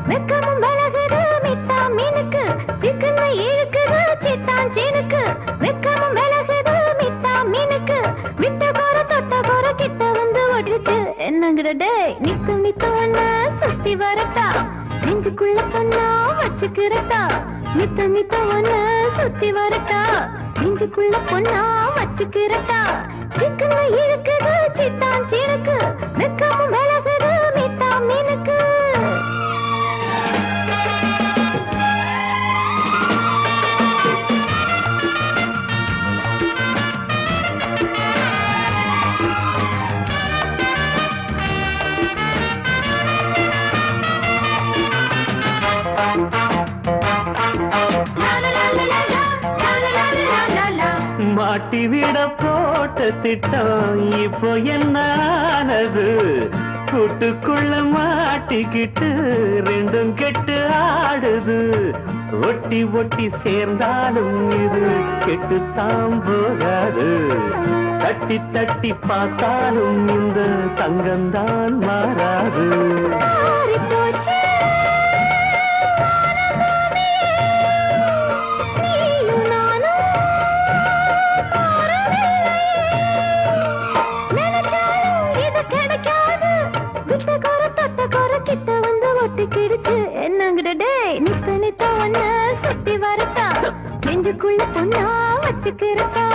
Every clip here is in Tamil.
வெக்கமும் விலகுது மிட்டா மீனுக்கு சிக்கன இழுக்குது சிட்டான் சீனுக்கு வெக்கமும் விலகுது மிட்டா மீனுக்கு விட்ட கோர தொட்ட கோர கிட்ட வந்து ஒட்டிச்சு என்னங்கட டே நித்து நித்து ஒண்ணு சுத்தி வரட்டா நெஞ்சுக்குள்ள பொண்ணா வச்சுக்கிறட்டா நித்து நித்து ஒண்ணு சுத்தி வரட்டா நெஞ்சுக்குள்ள பொண்ணா வச்சுக்கிறட்டா சிக்கன இழுக்குது சிட்டான் சீனுக்கு வெக்கமும் விலகுது மிட்டா மீனுக்கு மாட்டி விட போட்ட திட்டம் இப்போ என்னானது கூட்டுக்குள்ள மாட்டிக்கிட்டு ரெண்டும் கெட்டு ஆடுது ஒட்டி ஒட்டி சேர்ந்தாலும் இது கெட்டுத்தான் போகாது தட்டி தட்டி பார்த்தாலும் இந்த தங்கம்தான் மாறாது என்னங்கட நித்த நித்த ஒண்ணு சுத்தி வரட்டா நெஞ்சுக்குள்ள பொண்ணா வச்சுக்கிறட்டா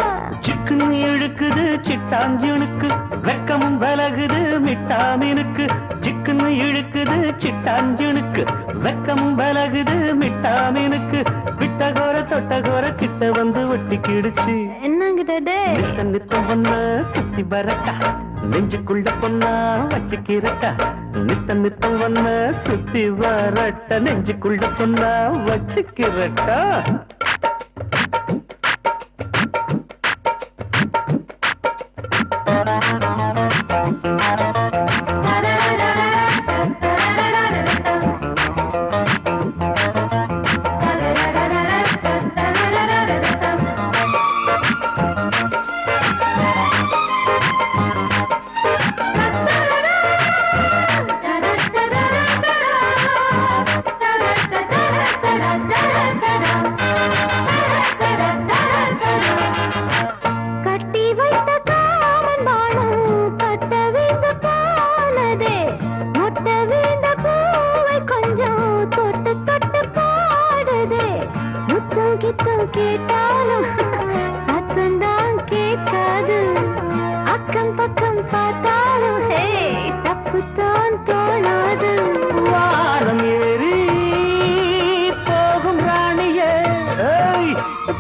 சிக்கன் இழுக்குது சிட்டாஞ்சனுக்கு வெக்கமும் விலகுது மிட்டா மீனுக்கு சிக்கன் இழுக்குது சிட்டாஞ்சனுக்கு வெக்கமும் விலகுது மிட்டா மீனுக்கு விட்ட கோர தொட்ட கோர கிட்ட வந்து ஒட்டிக்கிடுச்சு என்னங்கட நித்த நித்த ஒண்ணு சுத்தி வரட்டா நெஞ்சுக்குள்ள பொண்ணா வச்சுக்கிறட்டா நித்த நித்த ஒண்ணு சுத்தி வரட்ட நெஞ்சுக்குள்ள பொண்ணா வச்சுக்கிறட்டா கேட்டாலும் சத்தந்தான் கேட்காது அக்கம் பக்கம் பார்த்தாலும் தப்புத்தான் தோணாது வாரம் ஏறி போகும் ராணியே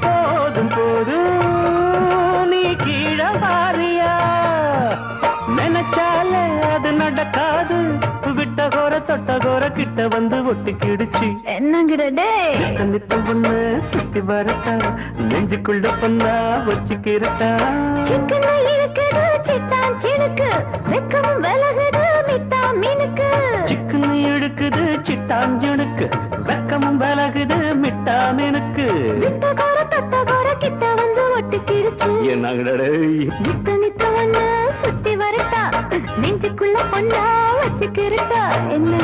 போதும் போதும் நீ கீழே வாரியா நினைச்சாலே அது நடக்காது விட்ட கோர தொட்ட கோர கிட்ட வந்து ஒட்டிக்கிடுச்சு என்னங்கட நித்த பொண்ணு சுத்தி வரட்டா நெஞ்சுக்குள்ள பொண்ணா வச்சுக்கிறட்டா சிக்கன இழுக்குது சிட்டான் சீனுக்கு வெக்கமும் விலகுது மிட்டா மீனுக்கு சிக்கன் இழுக்குது சிட்டாஞ்சனுக்கு வெக்கமும் விலகுது மிட்டா மீனுக்கு விட்ட கோர தொட்ட கோர கிட்ட வந்து ஒட்டிக்கிடுச்சு என்னங்கடே நித்த நித்த ஒண்ணு சுத்தி வரட்டா நெஞ்சுக்குள்ள பொண்ணா வச்சுக்கிறட்டா என்ன